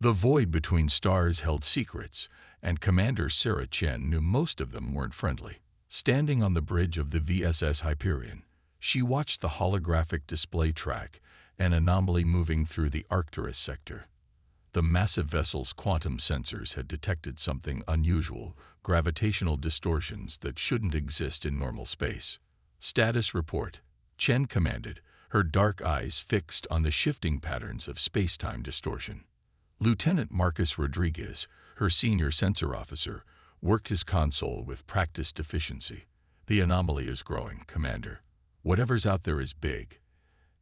The void between stars held secrets, and Commander Sarah Chen knew most of them weren't friendly. Standing on the bridge of the VSS Hyperion, she watched the holographic display track an anomaly moving through the Arcturus sector. The massive vessel's quantum sensors had detected something unusual, gravitational distortions that shouldn't exist in normal space. Status report, Chen commanded, her dark eyes fixed on the shifting patterns of space-time distortion. Lieutenant Marcus Rodriguez, her senior sensor officer, worked his console with practiced efficiency. The anomaly is growing, Commander. Whatever's out there is big,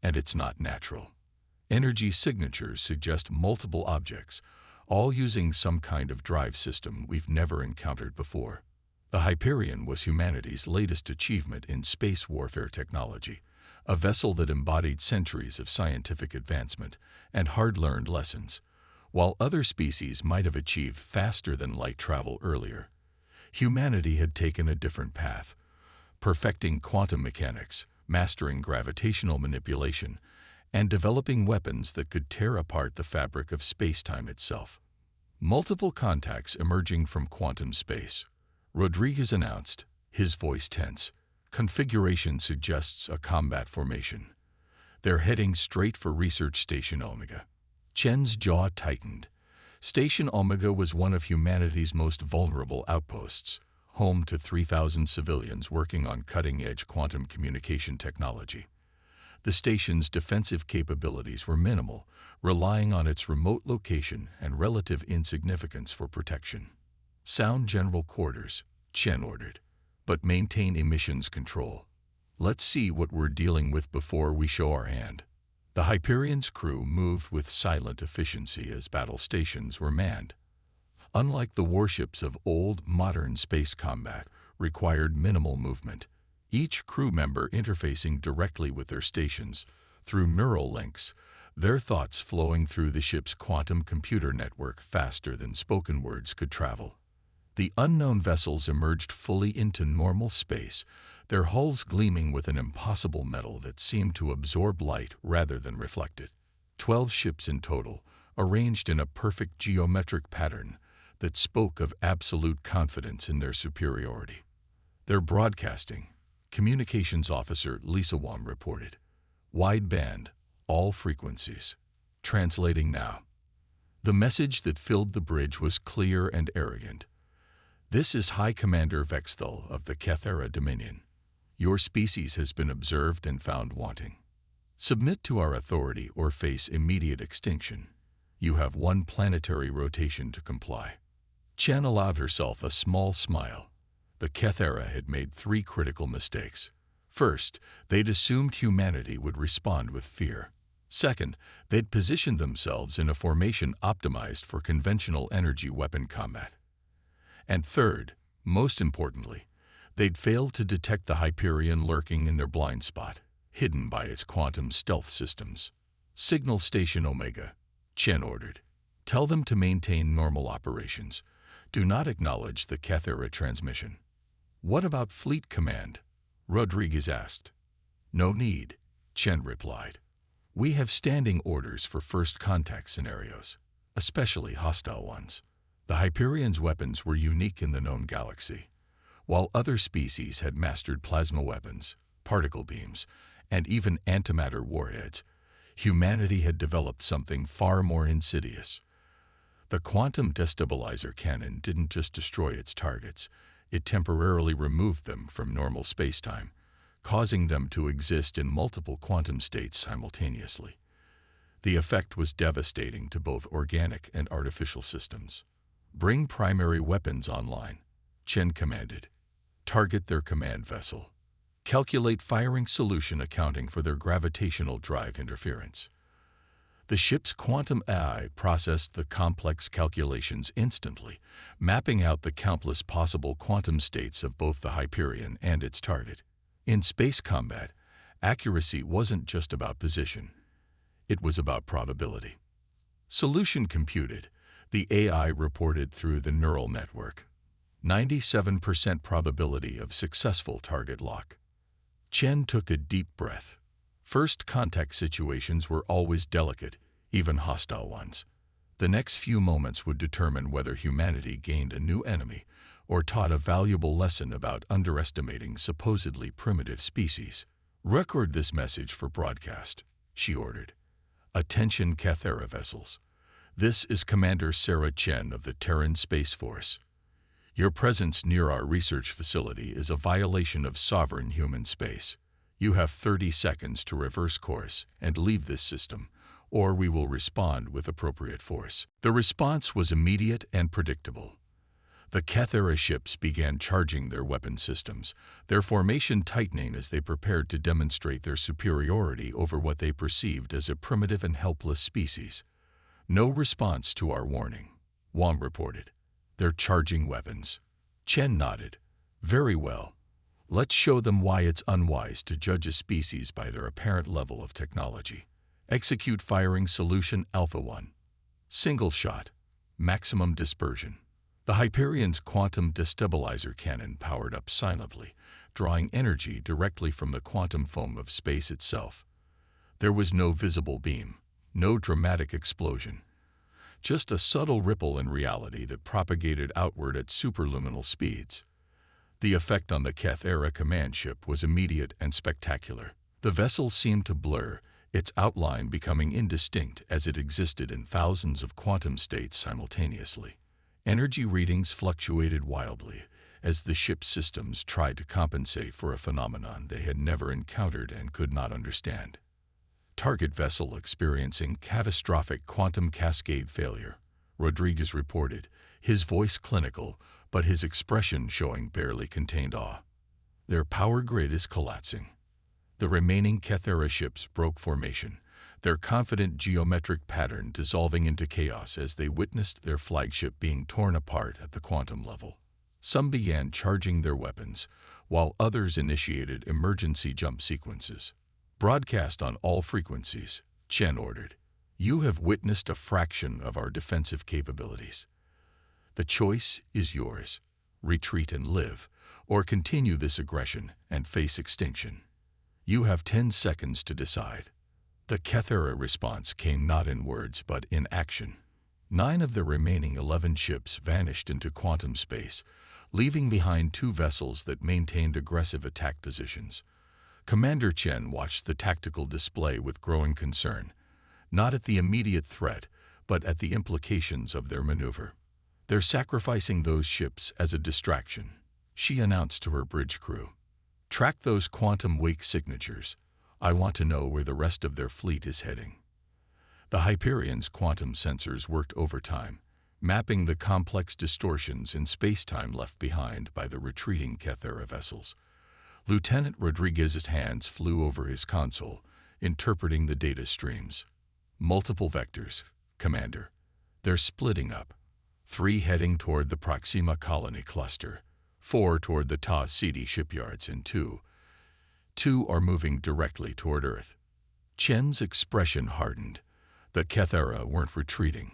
and it's not natural. Energy signatures suggest multiple objects, all using some kind of drive system we've never encountered before. The Hyperion was humanity's latest achievement in space warfare technology, a vessel that embodied centuries of scientific advancement and hard-learned lessons. While other species might have achieved faster-than-light travel earlier, humanity had taken a different path, perfecting quantum mechanics, mastering gravitational manipulation, and developing weapons that could tear apart the fabric of space-time itself. Multiple contacts emerging from quantum space, Rodriguez announced, his voice tense. Configuration suggests a combat formation. They're heading straight for Research Station Omega. Chen's jaw tightened. Station Omega was one of humanity's most vulnerable outposts, home to 3,000 civilians working on cutting-edge quantum communication technology. The station's defensive capabilities were minimal, relying on its remote location and relative insignificance for protection. Sound general quarters, Chen ordered, but maintain emissions control. Let's see what we're dealing with before we show our hand. The Hyperion's crew moved with silent efficiency as battle stations were manned. Unlike the warships of old, modern space combat, required minimal movement, each crew member interfacing directly with their stations through neural links, their thoughts flowing through the ship's quantum computer network faster than spoken words could travel. The unknown vessels emerged fully into normal space, their hulls gleaming with an impossible metal that seemed to absorb light rather than reflect it. 12 ships in total, arranged in a perfect geometric pattern that spoke of absolute confidence in their superiority. Their broadcasting, Communications Officer Lisa Wong reported. Wideband, all frequencies. Translating now. The message that filled the bridge was clear and arrogant. This is High Commander Vexthal of the Kethera Dominion. Your species has been observed and found wanting. Submit to our authority or face immediate extinction. You have one planetary rotation to comply. Chen allowed herself a small smile. The Kethera had made 3 critical mistakes. First, they'd assumed humanity would respond with fear. Second, they'd positioned themselves in a formation optimized for conventional energy weapon combat. And third, most importantly, they'd failed to detect the Hyperion lurking in their blind spot, hidden by its quantum stealth systems. Signal Station Omega, Chen ordered. Tell them to maintain normal operations. Do not acknowledge the Kethera transmission. What about Fleet Command? Rodriguez asked. No need, Chen replied. We have standing orders for first contact scenarios, especially hostile ones. The Hyperion's weapons were unique in the known galaxy. While other species had mastered plasma weapons, particle beams, and even antimatter warheads, humanity had developed something far more insidious. The quantum destabilizer cannon didn't just destroy its targets, it temporarily removed them from normal spacetime, causing them to exist in multiple quantum states simultaneously. The effect was devastating to both organic and artificial systems. Bring primary weapons online, Chen commanded. Target their command vessel. Calculate firing solution accounting for their gravitational drive interference. The ship's quantum AI processed the complex calculations instantly, mapping out the countless possible quantum states of both the Hyperion and its target. In space combat, accuracy wasn't just about position. It was about probability. Solution computed, the AI reported through the neural network. 97% probability of successful target lock. Chen took a deep breath. First contact situations were always delicate, even hostile ones. The next few moments would determine whether humanity gained a new enemy or taught a valuable lesson about underestimating supposedly primitive species. "Record this message for broadcast," she ordered. "Attention Cathera vessels. This is Commander Sarah Chen of the Terran Space Force. Your presence near our research facility is a violation of sovereign human space. You have 30 seconds to reverse course and leave this system, or we will respond with appropriate force." The response was immediate and predictable. The Cathera ships began charging their weapon systems, their formation tightening as they prepared to demonstrate their superiority over what they perceived as a primitive and helpless species. "No response to our warning," Wong reported. "They're charging weapons." Chen nodded. "Very well. Let's show them why it's unwise to judge a species by their apparent level of technology. Execute firing solution Alpha 1. Single shot. Maximum dispersion." The Hyperion's quantum destabilizer cannon powered up silently, drawing energy directly from the quantum foam of space itself. There was no visible beam, no dramatic explosion, just a subtle ripple in reality that propagated outward at superluminal speeds. The effect on the Cathera command ship was immediate and spectacular. The vessel seemed to blur, its outline becoming indistinct as it existed in thousands of quantum states simultaneously. Energy readings fluctuated wildly as the ship's systems tried to compensate for a phenomenon they had never encountered and could not understand. "Target vessel experiencing catastrophic quantum cascade failure," Rodriguez reported, his voice clinical, but his expression showing barely contained awe. "Their power grid is collapsing." The remaining Cathera ships broke formation, their confident geometric pattern dissolving into chaos as they witnessed their flagship being torn apart at the quantum level. Some began charging their weapons, while others initiated emergency jump sequences. "Broadcast on all frequencies," Chen ordered. "You have witnessed a fraction of our defensive capabilities. The choice is yours. Retreat and live, or continue this aggression and face extinction. You have 10 seconds to decide." The Cathera response came not in words but in action. 9 of the remaining 11 ships vanished into quantum space, leaving behind 2 vessels that maintained aggressive attack positions. Commander Chen watched the tactical display with growing concern, not at the immediate threat, but at the implications of their maneuver. "They're sacrificing those ships as a distraction," she announced to her bridge crew. "Track those quantum wake signatures. I want to know where the rest of their fleet is heading." The Hyperion's quantum sensors worked overtime, mapping the complex distortions in space-time left behind by the retreating Cathera vessels. Lieutenant Rodriguez's hands flew over his console, interpreting the data streams. "Multiple vectors, Commander. They're splitting up. 3 heading toward the Proxima colony cluster, 4 toward the Ta City shipyards, and 2 are moving directly toward Earth." Chen's expression hardened. The Cathera weren't retreating.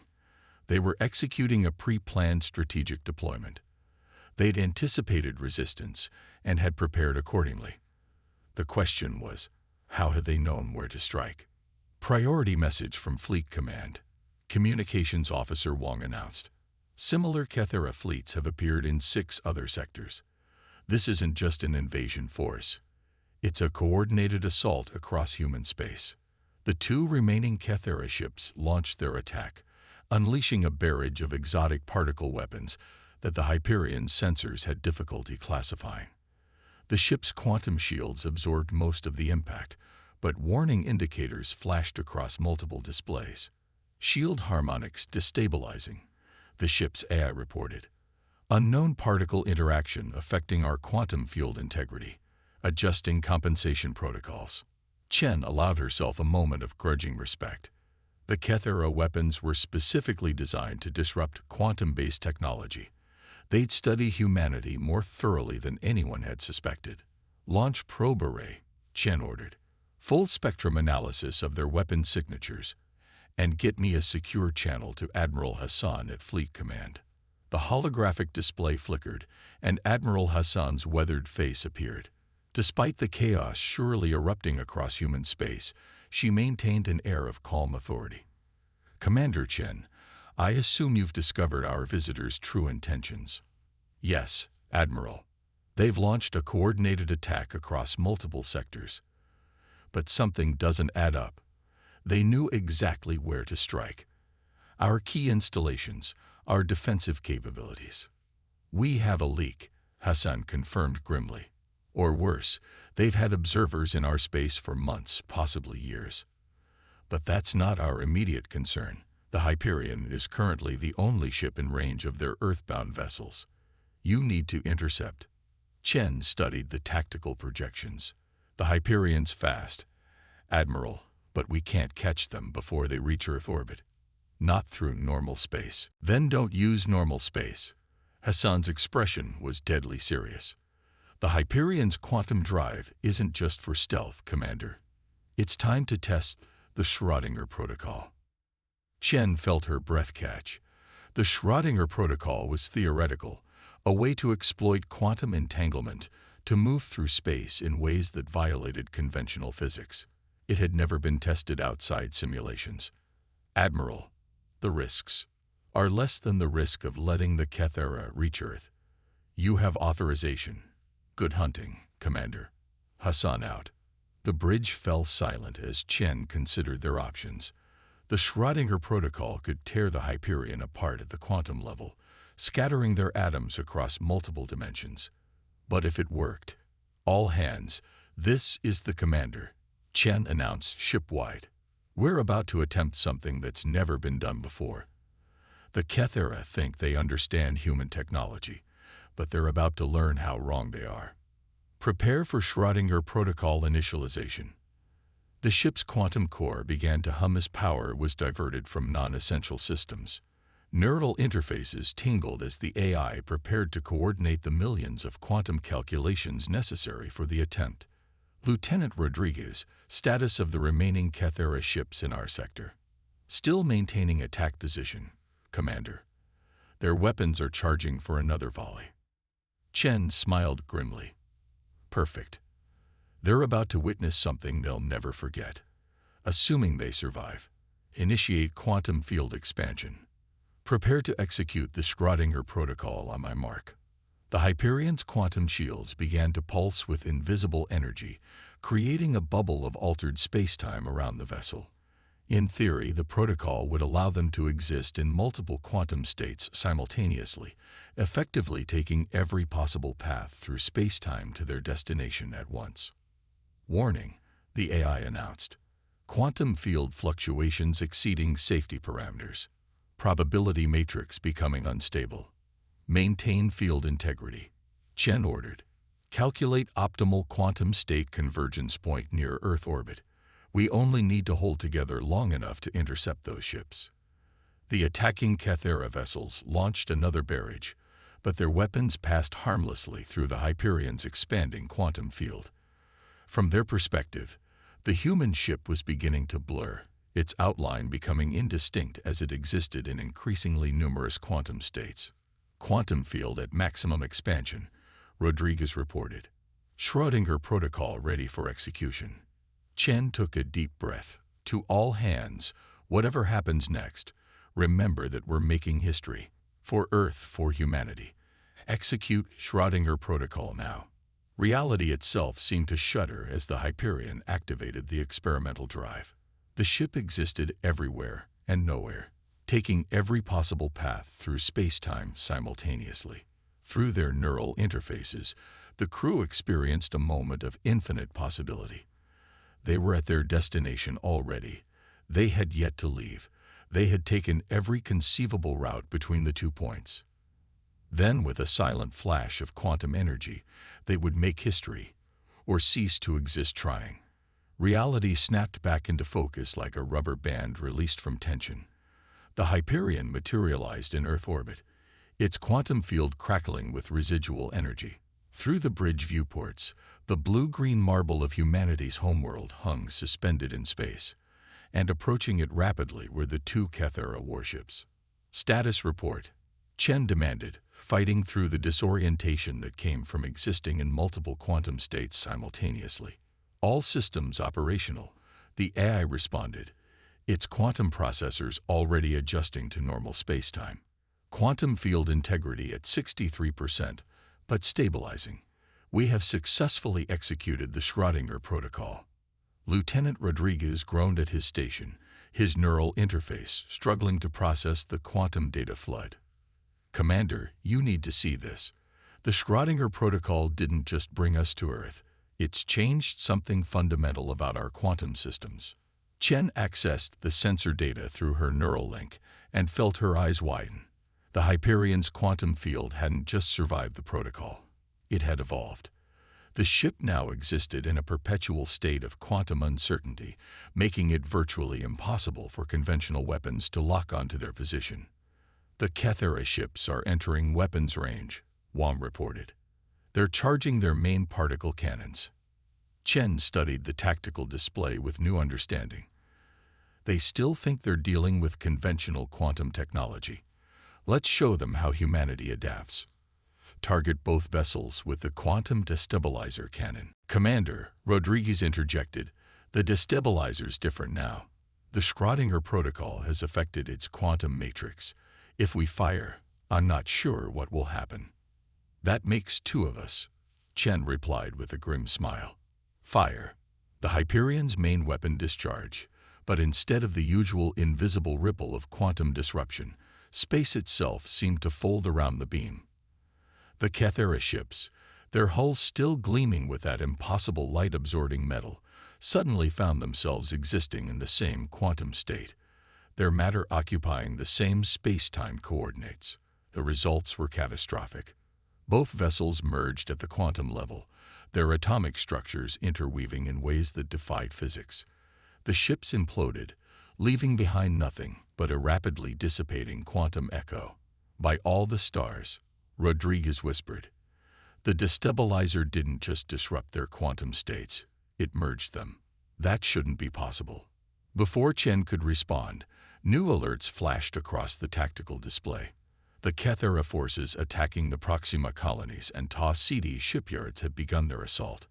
They were executing a pre-planned strategic deployment. They'd anticipated resistance and had prepared accordingly. The question was, how had they known where to strike? "Priority message from Fleet Command," Communications Officer Wong announced. "Similar Cathera fleets have appeared in 6 other sectors. This isn't just an invasion force. It's a coordinated assault across human space." The 2 remaining Cathera ships launched their attack, unleashing a barrage of exotic particle weapons that the Hyperion's sensors had difficulty classifying. The ship's quantum shields absorbed most of the impact, but warning indicators flashed across multiple displays. "Shield harmonics destabilizing," the ship's AI reported. "Unknown particle interaction affecting our quantum field integrity. Adjusting compensation protocols." Chen allowed herself a moment of grudging respect. The Cathera weapons were specifically designed to disrupt quantum-based technology. They'd study humanity more thoroughly than anyone had suspected. "Launch probe array," Chen ordered. "Full spectrum analysis of their weapon signatures, and get me a secure channel to Admiral Hassan at Fleet Command." The holographic display flickered, and Admiral Hassan's weathered face appeared. Despite the chaos surely erupting across human space, she maintained an air of calm authority. "Commander Chen, I assume you've discovered our visitors' true intentions. Yes, Admiral. They've launched a coordinated attack across multiple sectors. But something doesn't add up. They knew exactly where to strike. Our key installations, our defensive capabilities. We have a leak, Hassan confirmed grimly. Or worse, they've had observers in our space for months, possibly years. But that's not our immediate concern. The Hyperion is currently the only ship in range of their earthbound vessels. You need to intercept. Chen studied the tactical projections. The Hyperion's fast, Admiral, but we can't catch them before they reach Earth orbit. Not through normal space. Then don't use normal space. Hassan's expression was deadly serious. The Hyperion's quantum drive isn't just for stealth, Commander. It's time to test the Schrödinger protocol. Chen felt her breath catch. The Schrödinger protocol was theoretical, a way to exploit quantum entanglement to move through space in ways that violated conventional physics. It had never been tested outside simulations. Admiral, the risks are less than the risk of letting the Kethera reach Earth. You have authorization. Good hunting, Commander. Hassan out. The bridge fell silent as Chen considered their options. The Schrödinger protocol could tear the Hyperion apart at the quantum level, scattering their atoms across multiple dimensions. But if it worked, all hands, this is the Commander, Chen announced shipwide. We're about to attempt something that's never been done before. The Kethera think they understand human technology, but they're about to learn how wrong they are. Prepare for Schrödinger protocol initialization. The ship's quantum core began to hum as power was diverted from non-essential systems. Neural interfaces tingled as the AI prepared to coordinate the millions of quantum calculations necessary for the attempt. Lieutenant Rodriguez, status of the remaining Kethera ships in our sector. Still maintaining attack position, Commander. Their weapons are charging for another volley. Chen smiled grimly. Perfect. They're about to witness something they'll never forget. Assuming they survive, initiate quantum field expansion. Prepare to execute the Schrödinger protocol on my mark. The Hyperion's quantum shields began to pulse with invisible energy, creating a bubble of altered spacetime around the vessel. In theory, the protocol would allow them to exist in multiple quantum states simultaneously, effectively taking every possible path through spacetime to their destination at once. Warning, the AI announced. Quantum field fluctuations exceeding safety parameters. Probability matrix becoming unstable. Maintain field integrity. Chen ordered. Calculate optimal quantum state convergence point near Earth orbit. We only need to hold together long enough to intercept those ships. The attacking Kethera vessels launched another barrage, but their weapons passed harmlessly through the Hyperion's expanding quantum field. From their perspective, the human ship was beginning to blur, its outline becoming indistinct as it existed in increasingly numerous quantum states. Quantum field at maximum expansion, Rodriguez reported. Schrödinger protocol ready for execution. Chen took a deep breath. To all hands, whatever happens next, remember that we're making history. For Earth, for humanity. Execute Schrödinger protocol now. Reality itself seemed to shudder as the Hyperion activated the experimental drive. The ship existed everywhere and nowhere, taking every possible path through space-time simultaneously. Through their neural interfaces, the crew experienced a moment of infinite possibility. They were at their destination already. They had yet to leave. They had taken every conceivable route between the 2 points. Then, with a silent flash of quantum energy, they would make history, or cease to exist trying. Reality snapped back into focus like a rubber band released from tension. The Hyperion materialized in Earth orbit, its quantum field crackling with residual energy. Through the bridge viewports, the blue-green marble of humanity's homeworld hung suspended in space, and approaching it rapidly were the 2 Kethera warships. Status report, Chen demanded, fighting through the disorientation that came from existing in multiple quantum states simultaneously. All systems operational, the AI responded. its quantum processors already adjusting to normal spacetime. Quantum field integrity at 63%, but stabilizing. We have successfully executed the Schrödinger protocol. Lieutenant Rodriguez groaned at his station, his neural interface struggling to process the quantum data flood. Commander, you need to see this. The Schrödinger protocol didn't just bring us to Earth. It's changed something fundamental about our quantum systems. Chen accessed the sensor data through her neural link and felt her eyes widen. The Hyperion's quantum field hadn't just survived the protocol. It had evolved. The ship now existed in a perpetual state of quantum uncertainty, making it virtually impossible for conventional weapons to lock onto their position. The Kethera ships are entering weapons range, Wang reported. They're charging their main particle cannons. Chen studied the tactical display with new understanding. They still think they're dealing with conventional quantum technology. Let's show them how humanity adapts. Target both vessels with the quantum destabilizer cannon. Commander, Rodriguez interjected, the destabilizer's different now. The Schrödinger protocol has affected its quantum matrix. If we fire, I'm not sure what will happen. That makes two of us, Chen replied with a grim smile. Fire. The Hyperion's main weapon discharge, but instead of the usual invisible ripple of quantum disruption, space itself seemed to fold around the beam. The Kethera ships, their hulls still gleaming with that impossible light-absorbing metal, suddenly found themselves existing in the same quantum state, their matter occupying the same space-time coordinates. The results were catastrophic. Both vessels merged at the quantum level, their atomic structures interweaving in ways that defied physics. The ships imploded, leaving behind nothing but a rapidly dissipating quantum echo. By all the stars, Rodriguez whispered. The destabilizer didn't just disrupt their quantum states, it merged them. That shouldn't be possible. Before Chen could respond, new alerts flashed across the tactical display. The Kethera forces attacking the Proxima colonies and Ta City shipyards had begun their assault.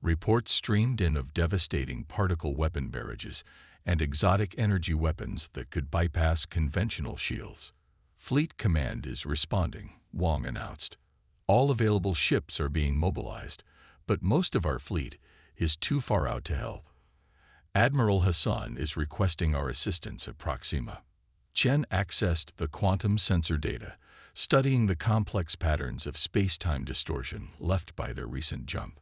Reports streamed in of devastating particle weapon barrages and exotic energy weapons that could bypass conventional shields. Fleet Command is responding, Wang announced. All available ships are being mobilized, but most of our fleet is too far out to help. Admiral Hassan is requesting our assistance at Proxima. Chen accessed the quantum sensor data, studying the complex patterns of space-time distortion left by their recent jump.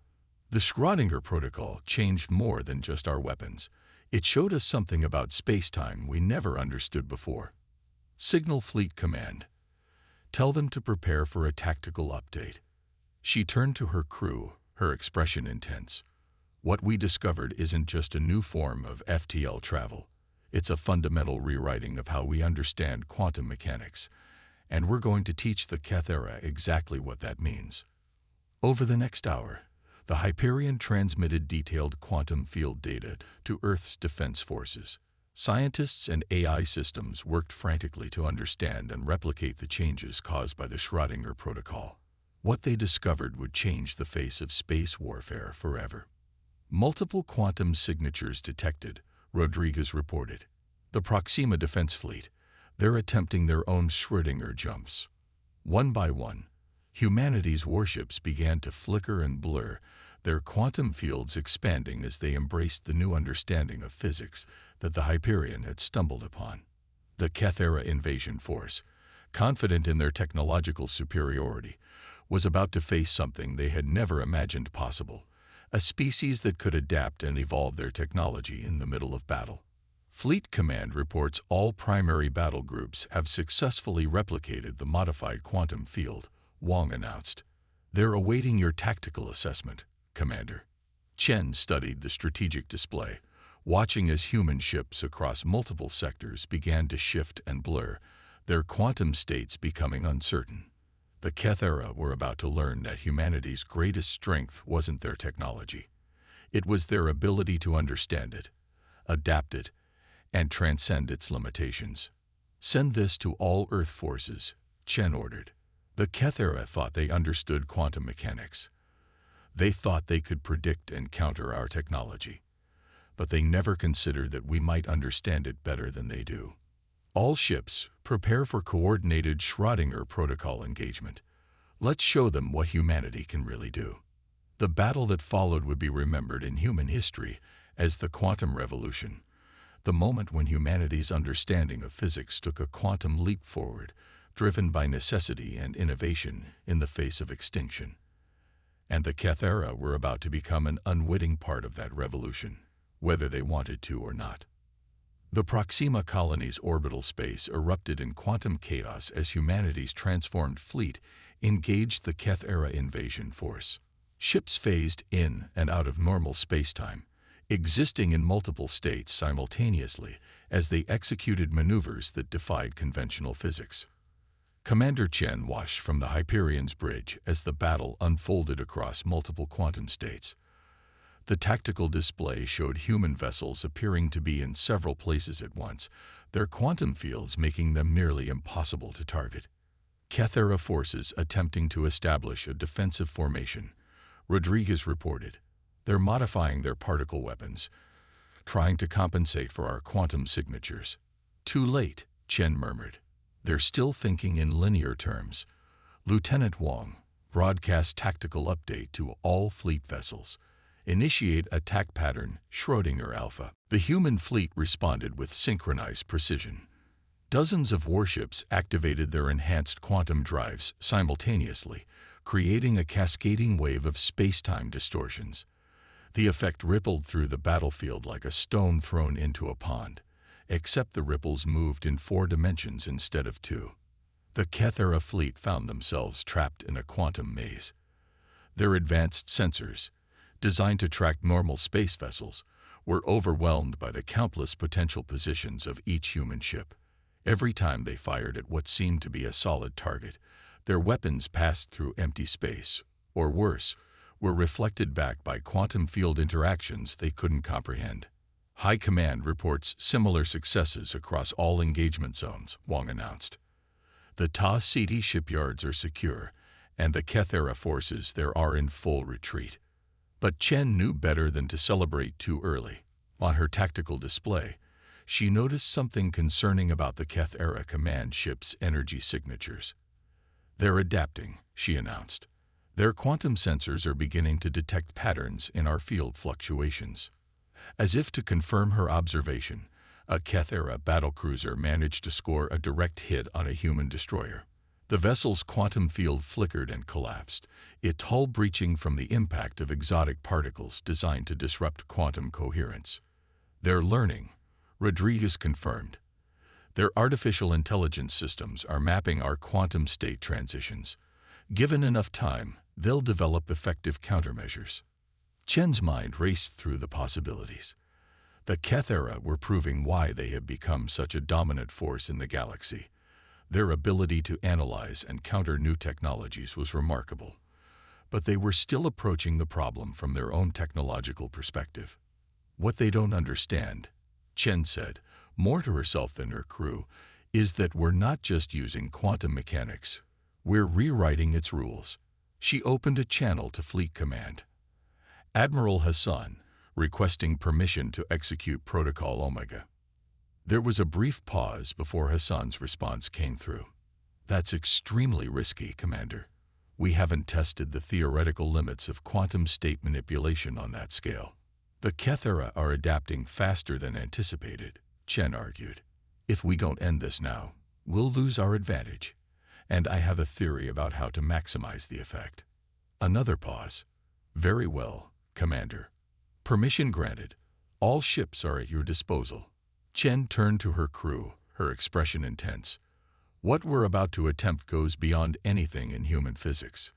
The Schrödinger protocol changed more than just our weapons. It showed us something about space-time we never understood before. Signal Fleet Command. Tell them to prepare for a tactical update. She turned to her crew, her expression intense. What we discovered isn't just a new form of FTL travel. It's a fundamental rewriting of how we understand quantum mechanics, and we're going to teach the Kethera exactly what that means. Over the next hour, the Hyperion transmitted detailed quantum field data to Earth's defense forces. Scientists and AI systems worked frantically to understand and replicate the changes caused by the Schrödinger protocol. What they discovered would change the face of space warfare forever. Multiple quantum signatures detected, Rodriguez reported. The Proxima Defense Fleet, they're attempting their own Schrödinger jumps. One by one, humanity's warships began to flicker and blur, their quantum fields expanding as they embraced the new understanding of physics that the Hyperion had stumbled upon. The Kethera invasion force, confident in their technological superiority, was about to face something they had never imagined possible, a species that could adapt and evolve their technology in the middle of battle. Fleet Command reports all primary battle groups have successfully replicated the modified quantum field, Wang announced. They're awaiting your tactical assessment, Commander. Chen studied the strategic display, watching as human ships across multiple sectors began to shift and blur, their quantum states becoming uncertain. The Kethera were about to learn that humanity's greatest strength wasn't their technology. It was their ability to understand it, adapt it, and transcend its limitations. Send this to all Earth forces, Chen ordered. The Kethera thought they understood quantum mechanics. They thought they could predict and counter our technology. but they never consider that we might understand it better than they do. All ships, prepare for coordinated Schrödinger protocol engagement. Let's show them what humanity can really do. The battle that followed would be remembered in human history as the quantum revolution, the moment when humanity's understanding of physics took a quantum leap forward, driven by necessity and innovation in the face of extinction. And the Keth era were about to become an unwitting part of that revolution, whether they wanted to or not. The Proxima colony's orbital space erupted in quantum chaos as humanity's transformed fleet engaged the Keth era invasion force. Ships phased in and out of normal spacetime, existing in multiple states simultaneously as they executed maneuvers that defied conventional physics. Commander Chen watched from the Hyperion's bridge as the battle unfolded across multiple quantum states. The tactical display showed human vessels appearing to be in several places at once, their quantum fields making them nearly impossible to target. Keth era forces attempting to establish a defensive formation, Rodriguez reported. They're modifying their particle weapons, trying to compensate for our quantum signatures. Too late, Chen murmured. They're still thinking in linear terms. Lieutenant Wang, broadcast tactical update to all fleet vessels. Initiate attack pattern Schrödinger Alpha. The human fleet responded with synchronized precision. Dozens of warships activated their enhanced quantum drives simultaneously, creating a cascading wave of space-time distortions. The effect rippled through the battlefield like a stone thrown into a pond, except the ripples moved in 4 dimensions instead of 2. The Keth era fleet found themselves trapped in a quantum maze. Their advanced sensors, designed to track normal space vessels, were overwhelmed by the countless potential positions of each human ship. Every time they fired at what seemed to be a solid target, their weapons passed through empty space, or worse, were reflected back by quantum field interactions they couldn't comprehend. High Command reports similar successes across all engagement zones, Wang announced. The Ta City shipyards are secure, and the Keth era forces there are in full retreat. But Chen knew better than to celebrate too early. On her tactical display, she noticed something concerning about the Keth era command ship's energy signatures. They're adapting, she announced. Their quantum sensors are beginning to detect patterns in our field fluctuations. As if to confirm her observation, a Keth era battlecruiser managed to score a direct hit on a human destroyer. The vessel's quantum field flickered and collapsed, its hull breaching from the impact of exotic particles designed to disrupt quantum coherence. They're learning, Rodriguez confirmed. Their artificial intelligence systems are mapping our quantum state transitions. Given enough time, they'll develop effective countermeasures. Chen's mind raced through the possibilities. The Keth era were proving why they have become such a dominant force in the galaxy. Their ability to analyze and counter new technologies was remarkable. But they were still approaching the problem from their own technological perspective. What they don't understand, Chen said, more to herself than her crew, is that we're not just using quantum mechanics. We're rewriting its rules. She opened a channel to Fleet Command. Admiral Hassan, requesting permission to execute Protocol Omega. There was a brief pause before Hassan's response came through. That's extremely risky, Commander. We haven't tested the theoretical limits of quantum state manipulation on that scale. The Keth era are adapting faster than anticipated, Chen argued. If we don't end this now, we'll lose our advantage. And I have a theory about how to maximize the effect. Another pause. Very well, Commander. Permission granted. All ships are at your disposal. Chen turned to her crew, her expression intense. What we're about to attempt goes beyond anything in human physics.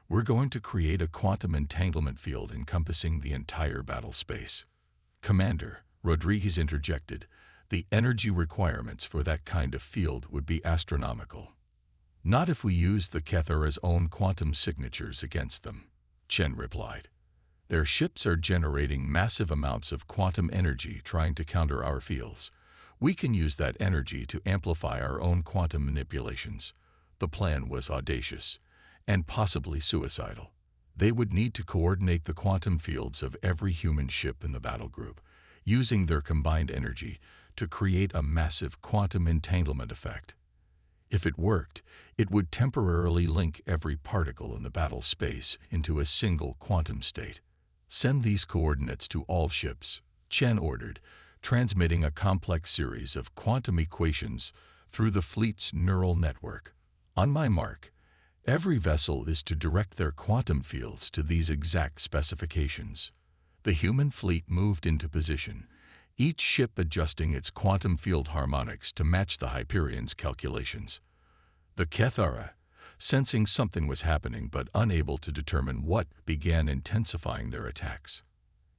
We're going to create a quantum entanglement field encompassing the entire battle space. Commander, Rodriguez interjected, the energy requirements for that kind of field would be astronomical. Not if we use the Keth era's own quantum signatures against them, Chen replied. Their ships are generating massive amounts of quantum energy trying to counter our fields. We can use that energy to amplify our own quantum manipulations. The plan was audacious and possibly suicidal. They would need to coordinate the quantum fields of every human ship in the battle group. using their combined energy to create a massive quantum entanglement effect. If it worked, it would temporarily link every particle in the battle space into a single quantum state. "Send these coordinates to all ships," Chen ordered, transmitting a complex series of quantum equations through the fleet's neural network. "On my mark, every vessel is to direct their quantum fields to these exact specifications." The human fleet moved into position, each ship adjusting its quantum field harmonics to match the Hyperion's calculations. The Kethara, sensing something was happening but unable to determine what, began intensifying their attacks.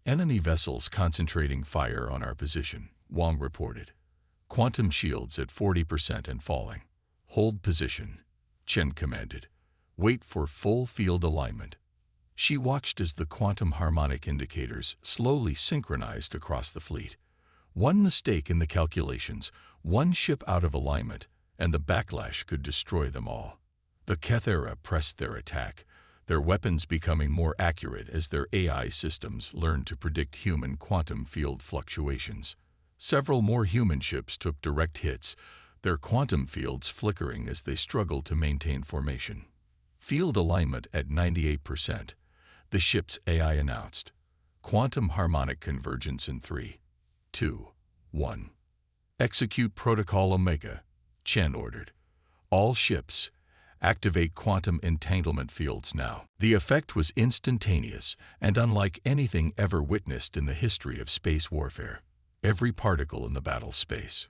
"Enemy vessels concentrating fire on our position," Wang reported. "Quantum shields at 40% and falling." "Hold position," Chen commanded. "Wait for full field alignment." She watched as the quantum harmonic indicators slowly synchronized across the fleet. One mistake in the calculations, one ship out of alignment, and the backlash could destroy them all. The Kethara pressed their attack, their weapons becoming more accurate as their AI systems learned to predict human quantum field fluctuations. Several more human ships took direct hits, their quantum fields flickering as they struggled to maintain formation. "Field alignment at 98%, the ship's AI announced. "Quantum harmonic convergence in 3, 2, 1. "Execute Protocol Omega," Chen ordered. "All ships, activate quantum entanglement fields now." The effect was instantaneous and unlike anything ever witnessed in the history of space warfare. Every particle in the battle space,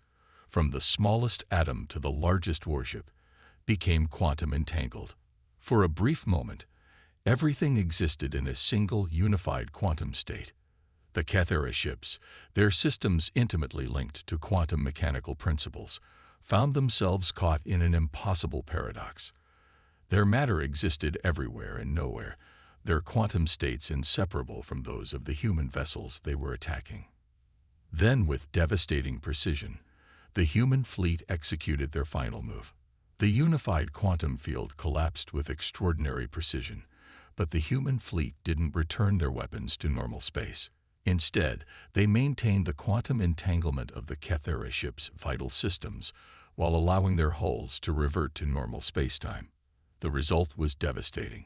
from the smallest atom to the largest warship, became quantum entangled. For a brief moment, everything existed in a single unified quantum state. The Kethara ships, their systems intimately linked to quantum mechanical principles, found themselves caught in an impossible paradox. Their matter existed everywhere and nowhere, their quantum states inseparable from those of the human vessels they were attacking. Then, with devastating precision, the human fleet executed their final move. The unified quantum field collapsed with extraordinary precision, but the human fleet didn't return their weapons to normal space. Instead, they maintained the quantum entanglement of the Kethara ship's vital systems while allowing their hulls to revert to normal spacetime. The result was devastating.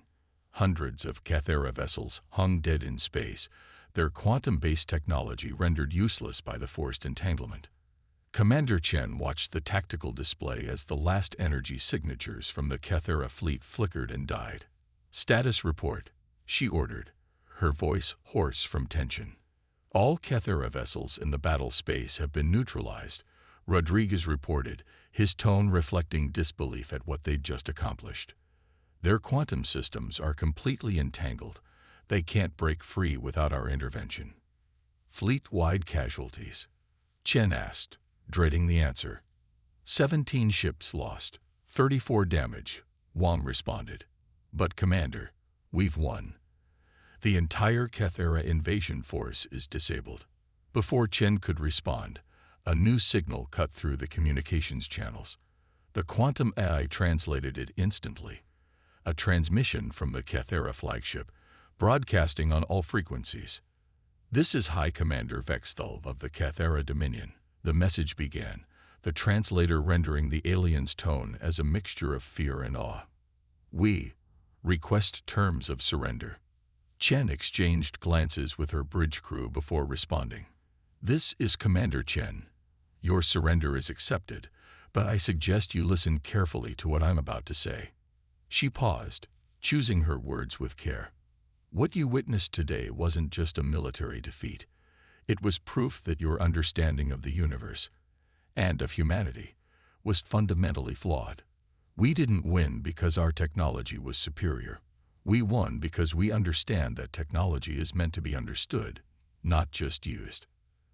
Hundreds of Kethara vessels hung dead in space, their quantum-based technology rendered useless by the forced entanglement. Commander Chen watched the tactical display as the last energy signatures from the Kethara fleet flickered and died. "Status report," she ordered, her voice hoarse from tension. "All Kethara vessels in the battle space have been neutralized," Rodriguez reported, his tone reflecting disbelief at what they'd just accomplished. "Their quantum systems are completely entangled. They can't break free without our intervention." "Fleet-wide casualties?" Chen asked, dreading the answer. 17 ships lost, 34 damage, Wang responded. "But Commander, we've won. The entire Kethara invasion force is disabled." Before Chen could respond, a new signal cut through the communications channels. The quantum AI translated it instantly. A transmission from the Kethara flagship, broadcasting on all frequencies. "This is High Commander Vexthulv of the Kethara Dominion," the message began, the translator rendering the alien's tone as a mixture of fear and awe. "We request terms of surrender." Chen exchanged glances with her bridge crew before responding. "This is Commander Chen. Your surrender is accepted, but I suggest you listen carefully to what I'm about to say." She paused, choosing her words with care. "What you witnessed today wasn't just a military defeat. It was proof that your understanding of the universe, and of humanity, was fundamentally flawed. We didn't win because our technology was superior. We won because we understand that technology is meant to be understood, not just used."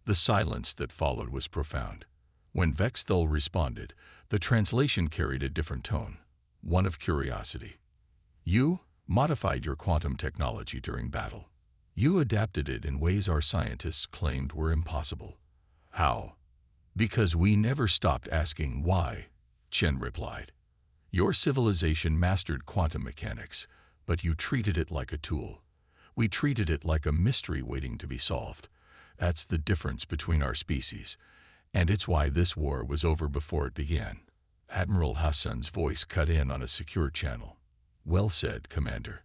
The silence that followed was profound. When Vexthul responded, the translation carried a different tone, one of curiosity. "You modified your quantum technology during battle. You adapted it in ways our scientists claimed were impossible. How?" "Because we never stopped asking why," Chen replied. "Your civilization mastered quantum mechanics, but you treated it like a tool. We treated it like a mystery waiting to be solved. That's the difference between our species, and it's why this war was over before it began. Admiral Hassan's voice cut in on a secure channel. Well said, Commander.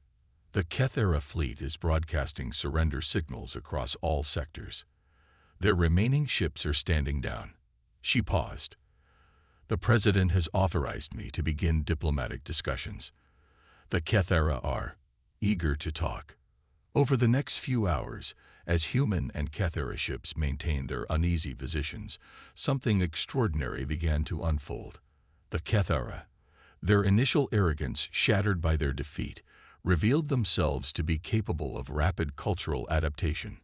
The Kethera fleet is broadcasting surrender signals across all sectors. Their remaining ships are standing down. She paused. The President has authorized me to begin diplomatic discussions. The Kethera are eager to talk. Over the next few hours, as human and Kethera ships maintained their uneasy positions, something extraordinary began to unfold. The Kethera, their initial arrogance shattered by their defeat, revealed themselves to be capable of rapid cultural adaptation,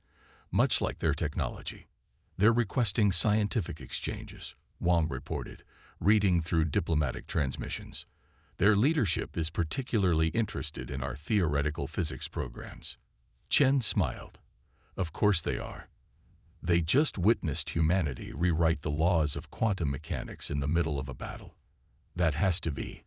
much like their technology. They're requesting scientific exchanges, Wang reported, reading through diplomatic transmissions. Their leadership is particularly interested in our theoretical physics programs. Chen smiled. Of course they are. They just witnessed humanity rewrite the laws of quantum mechanics in the middle of a battle. That has to be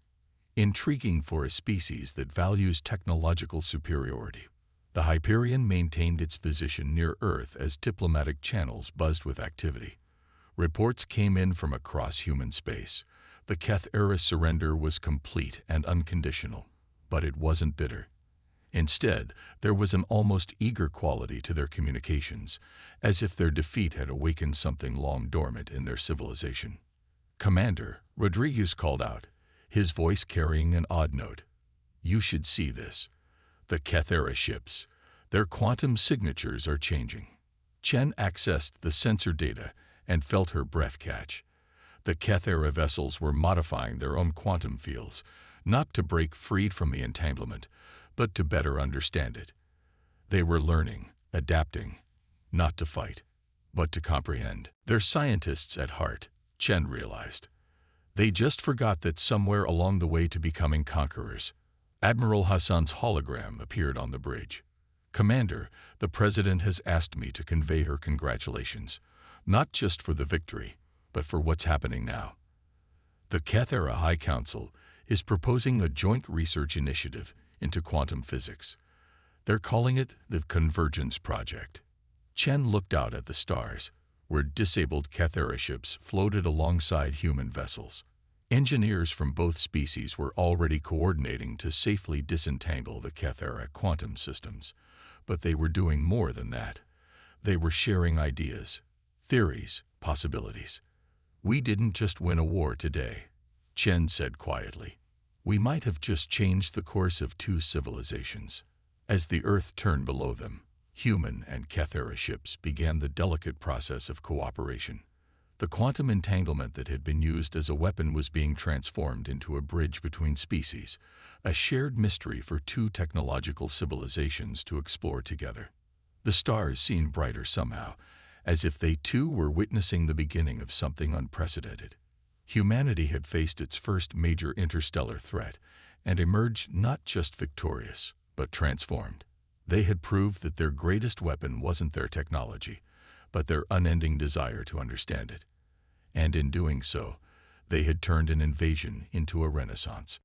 intriguing for a species that values technological superiority. The Hyperion maintained its position near Earth as diplomatic channels buzzed with activity. Reports came in from across human space. The Kethera surrender was complete and unconditional, but it wasn't bitter. Instead, there was an almost eager quality to their communications, as if their defeat had awakened something long dormant in their civilization. Commander, Rodriguez called out, his voice carrying an odd note. You should see this. The Kethera ships. Their quantum signatures are changing. Chen accessed the sensor data and felt her breath catch. The Kethera vessels were modifying their own quantum fields, not to break free from the entanglement, but to better understand it. They were learning, adapting, not to fight, but to comprehend. They're scientists at heart, Chen realized. They just forgot that somewhere along the way to becoming conquerors. Admiral Hassan's hologram appeared on the bridge. Commander, the President has asked me to convey her congratulations, not just for the victory, but for what's happening now. The Kethera High Council is proposing a joint research initiative into quantum physics. They're calling it the Convergence Project. Chen looked out at the stars, where disabled Kethera ships floated alongside human vessels. Engineers from both species were already coordinating to safely disentangle the Kethera quantum systems, but they were doing more than that. They were sharing ideas, theories, possibilities. We didn't just win a war today, Chen said quietly. We might have just changed the course of two civilizations. As the Earth turned below them, human and Kethera ships began the delicate process of cooperation. The quantum entanglement that had been used as a weapon was being transformed into a bridge between species, a shared mystery for two technological civilizations to explore together. The stars seemed brighter somehow, as if they too were witnessing the beginning of something unprecedented. Humanity had faced its first major interstellar threat and emerged not just victorious, but transformed. They had proved that their greatest weapon wasn't their technology, but their unending desire to understand it. And in doing so, they had turned an invasion into a renaissance.